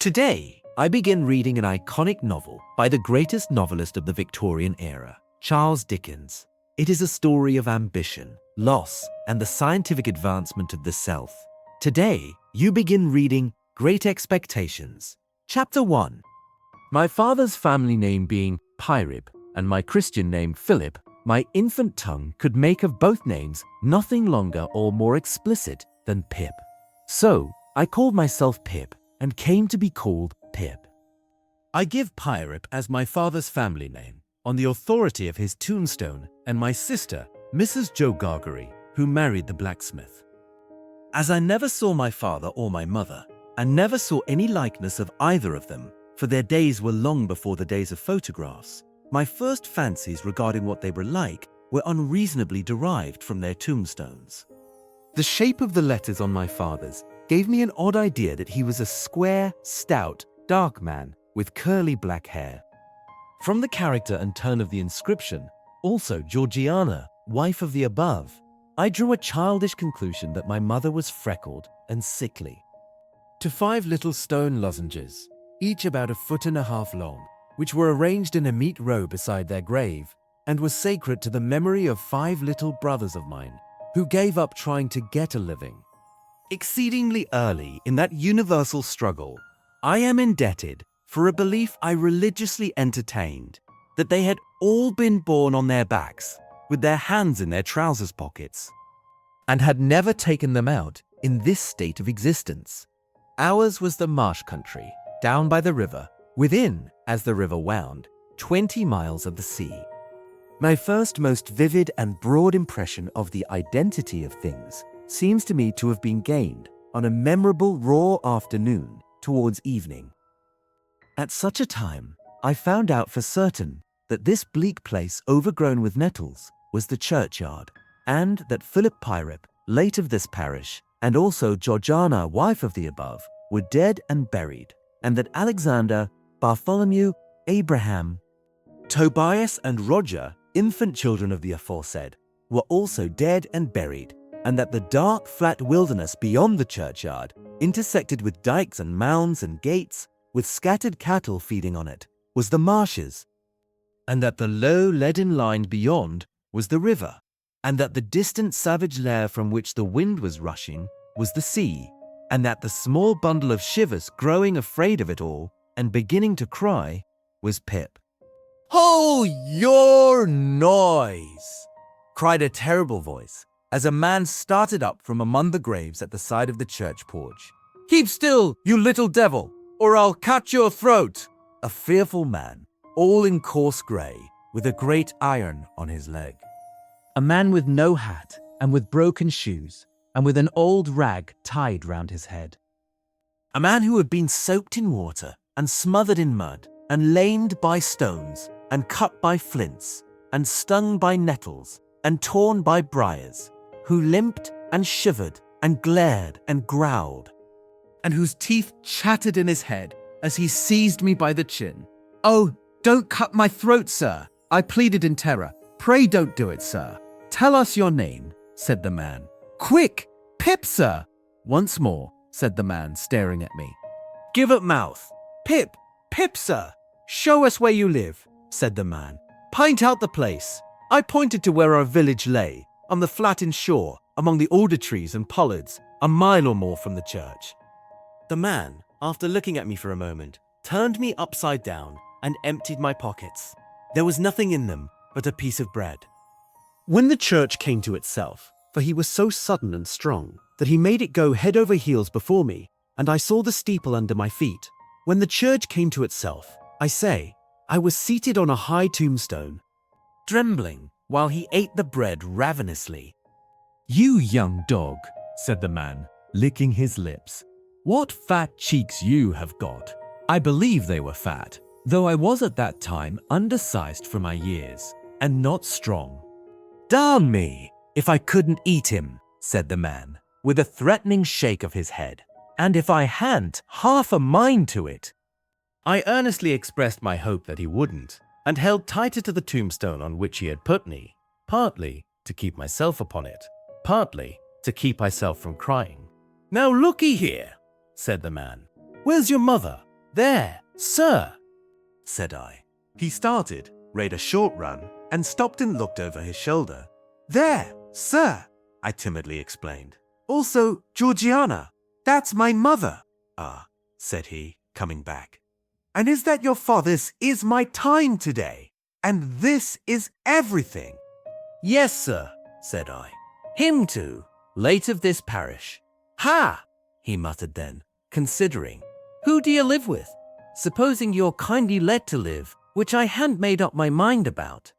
Today, I begin reading an iconic novel by the greatest novelist of the Victorian era, Charles Dickens. It is a story of ambition, loss, and the scientific advancement of the self. Today, you begin reading Great Expectations. Chapter 1. My father's family name being Pirrip and my Christian name Philip, my infant tongue could make of both names nothing longer or more explicit than Pip. So, I called myself Pip and came to be called Pip. I give Pirrip as my father's family name, on the authority of his tombstone and my sister, Mrs. Joe Gargery, who married the blacksmith. As I never saw my father or my mother, and never saw any likeness of either of them, for their days were long before the days of photographs, my first fancies regarding what they were like were unreasonably derived from their tombstones. The shape of the letters on my father's gave me an odd idea that he was a square, stout, dark man with curly black hair. From the character and tone of the inscription, also Georgiana, wife of the above, I drew a childish conclusion that my mother was freckled and sickly. To 5 little stone lozenges, each about 1.5 feet long, which were arranged in a neat row beside their grave, and was sacred to the memory of 5 little brothers of mine, who gave up trying to get a living. Exceedingly early in that universal struggle, I am indebted for a belief I religiously entertained that they had all been born on their backs, with their hands in their trousers pockets, and had never taken them out in this state of existence. Ours was the marsh country, down by the river, within, as the river wound, 20 miles of the sea. My first most vivid and broad impression of the identity of things seems to me to have been gained on a memorable raw afternoon towards evening. At such a time, I found out for certain that this bleak place overgrown with nettles was the churchyard, and that Philip Pirrip, late of this parish, and also Georgiana, wife of the above, were dead and buried, and that Alexander, Bartholomew, Abraham, Tobias, and Roger, infant children of the aforesaid, were also dead and buried, and that the dark, flat wilderness beyond the churchyard, intersected with dikes and mounds and gates, with scattered cattle feeding on it, was the marshes, and that the low leaden line beyond was the river, and that the distant savage lair from which the wind was rushing was the sea, and that the small bundle of shivers growing afraid of it all and beginning to cry was Pip. "Hold your noise!" cried a terrible voice, as a man started up from among the graves at the side of the church porch. "Keep still, you little devil, or I'll cut your throat!" A fearful man, all in coarse grey, with a great iron on his leg. A man with no hat, and with broken shoes, and with an old rag tied round his head. A man who had been soaked in water, and smothered in mud, and lamed by stones, and cut by flints, and stung by nettles, and torn by briars, who limped and shivered and glared and growled, and whose teeth chattered in his head as he seized me by the chin. "Oh, don't cut my throat, sir," I pleaded in terror. "Pray don't do it, sir." "Tell us your name," said the man. "Quick, Pip, sir." "Once more," said the man, staring at me. "Give up mouth. Pip, Pip, sir. Show us where you live," said the man. "Point out the place." I pointed to where our village lay, on the flattened shore, among the alder trees and pollards, a mile or more from the church. The man, after looking at me for a moment, turned me upside down and emptied my pockets. There was nothing in them but a piece of bread. When the church came to itself, for he was so sudden and strong that he made it go head over heels before me, and I saw the steeple under my feet. When the church came to itself, I say, I was seated on a high tombstone, trembling while he ate the bread ravenously. "You young dog," said the man, licking his lips. "What fat cheeks you have got." I believe they were fat, though I was at that time undersized for my years, and not strong. "Darn me, if I couldn't eat him," said the man, with a threatening shake of his head, "and if I hadn't half a mind to it." I earnestly expressed my hope that he wouldn't, and held tighter to the tombstone on which he had put me, partly to keep myself upon it, partly to keep myself from crying. "Now looky here," said the man. "Where's your mother? "There, sir," said I. He started, made a short run, and stopped and looked over his shoulder. "There, sir," I timidly explained. "Also, Georgiana, that's my mother." "Ah," said he, coming back. "And is that your father's is my time today? And this is everything?" "Yes, sir," said I. "Him too, late of this parish." "Ha!" he muttered then, considering. "Who do you live with? Supposing you're kindly let to live, which I hadn't made up my mind about."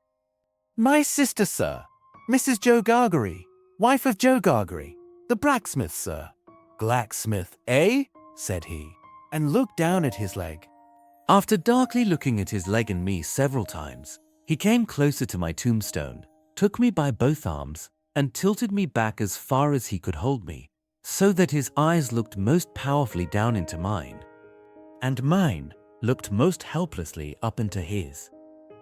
"My sister, sir, Mrs. Joe Gargery, wife of Joe Gargery, the blacksmith, sir." "Blacksmith, eh?" said he, and looked down at his leg. After darkly looking at his leg and me several times, he came closer to my tombstone, took me by both arms, and tilted me back as far as he could hold me, so that his eyes looked most powerfully down into mine, and mine looked most helplessly up into his.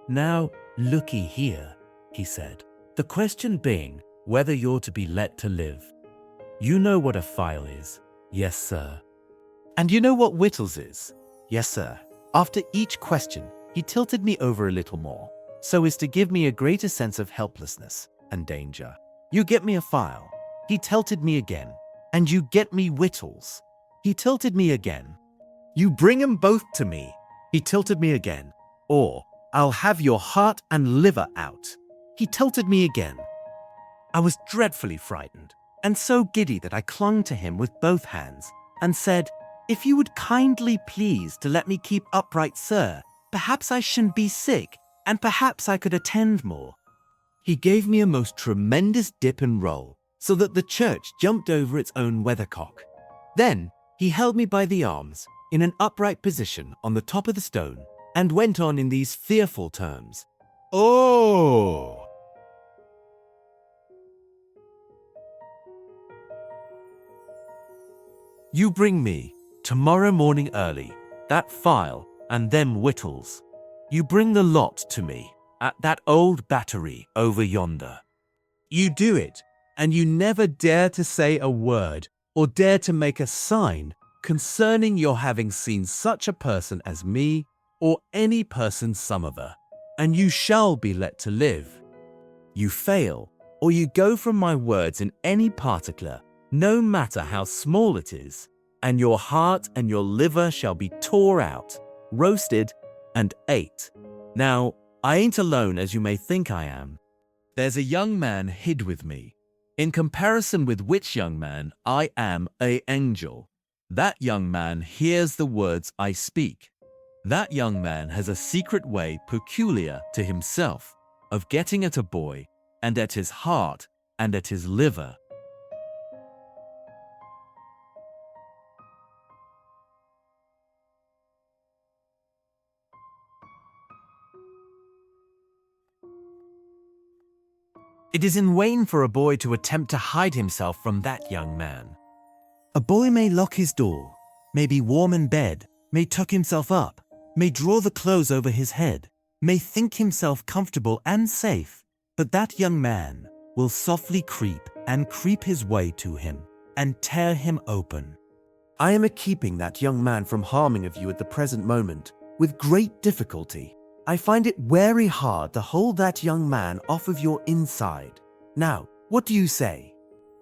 "Now, looky here," he said, "the question being whether you're to be let to live. You know what a file is?" "Yes, sir." "And you know what whittles is?" "Yes, sir." After each question, he tilted me over a little more, so as to give me a greater sense of helplessness and danger. "You get me a file." He tilted me again. "And you get me whittles." He tilted me again. "You bring 'em both to me." He tilted me again. "Or I'll have your heart and liver out." He tilted me again. I was dreadfully frightened, and so giddy that I clung to him with both hands, and said, "If you would kindly please to let me keep upright, sir, perhaps I shouldn't be sick, and perhaps I could attend more." He gave me a most tremendous dip and roll, so that the church jumped over its own weathercock. Then he held me by the arms, in an upright position on the top of the stone, and went on in these fearful terms. "Oh! You bring me, tomorrow morning early, that file and them whittles. You bring the lot to me, at that old battery over yonder. You do it, and you never dare to say a word, or dare to make a sign concerning your having seen such a person as me, or any person somever, and you shall be let to live. You fail, or you go from my words in any particular, no matter how small it is, and your heart and your liver shall be tore out, roasted, and ate. Now, I ain't alone as you may think I am. There's a young man hid with me, in comparison with which young man I am an angel. That young man hears the words I speak. That young man has a secret way peculiar to himself of getting at a boy, and at his heart, and at his liver. It is in vain for a boy to attempt to hide himself from that young man. A boy may lock his door, may be warm in bed, may tuck himself up, may draw the clothes over his head, may think himself comfortable and safe, but that young man will softly creep his way to him, and tear him open. I am keeping that young man from harming of you at the present moment, with great difficulty. I find it very hard to hold that young man off of your inside. Now, what do you say?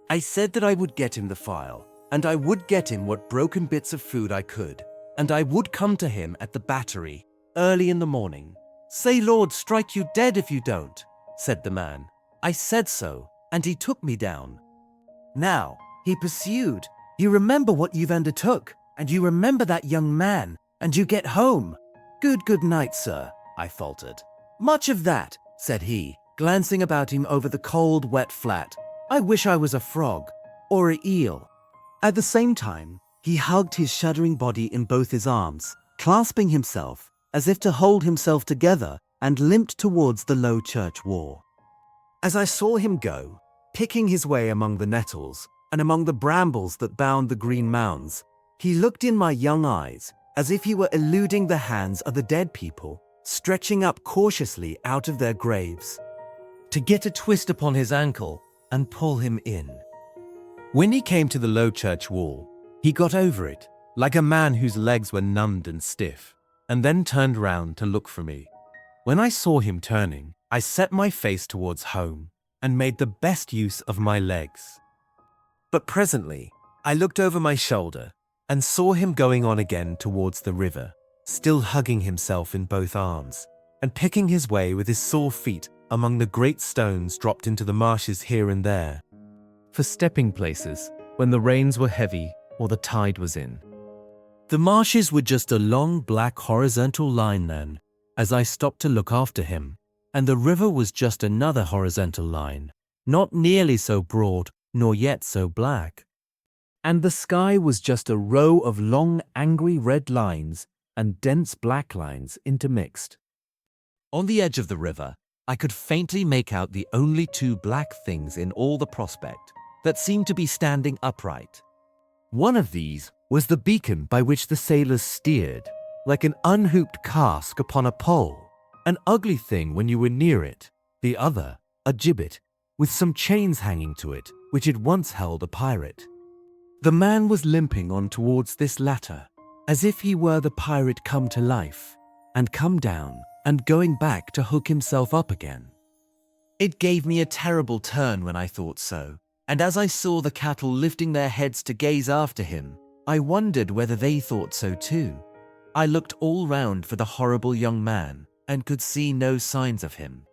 I said that I would get him the file, and I would get him what broken bits of food I could, and I would come to him at the battery, early in the morning. Say, Lord, strike you dead if you don't, said the man. I said so, and he took me down. Now, he pursued, you remember what you've undertook, and you remember that young man, and you get home. Good night, sir, I faltered. Much of that, said he, glancing about him over the cold, wet flat. I wish I was a frog, or an eel. At the same time, he hugged his shuddering body in both his arms, clasping himself, as if to hold himself together, and limped towards the low church wall. As I saw him go, picking his way among the nettles, and among the brambles that bound the green mounds, he looked in my young eyes, as if he were eluding the hands of the dead people, stretching up cautiously out of their graves, to get a twist upon his ankle and pull him in. When he came to the low church wall, he got over it, like a man whose legs were numbed and stiff, and then turned round to look for me. When I saw him turning, I set my face towards home and made the best use of my legs. But presently, I looked over my shoulder and saw him going on again towards the river, still hugging himself in both arms, and picking his way with his sore feet among the great stones dropped into the marshes here and there, for stepping places when the rains were heavy or the tide was in. The marshes were just a long black horizontal line then, as I stopped to look after him, and the river was just another horizontal line, not nearly so broad nor yet so black. And the sky was just a row of long angry red lines and dense black lines intermixed. On the edge of the river, I could faintly make out the only two black things in all the prospect that seemed to be standing upright. One of these was the beacon by which the sailors steered, like an unhooped cask upon a pole, an ugly thing when you were near it. The other, a gibbet, with some chains hanging to it, which had once held a pirate. The man was limping on towards this latter, as if he were the pirate come to life, and come down, and going back to hook himself up again. It gave me a terrible turn when I thought so, and as I saw the cattle lifting their heads to gaze after him, I wondered whether they thought so too. I looked all round for the horrible young man, and could see no signs of him.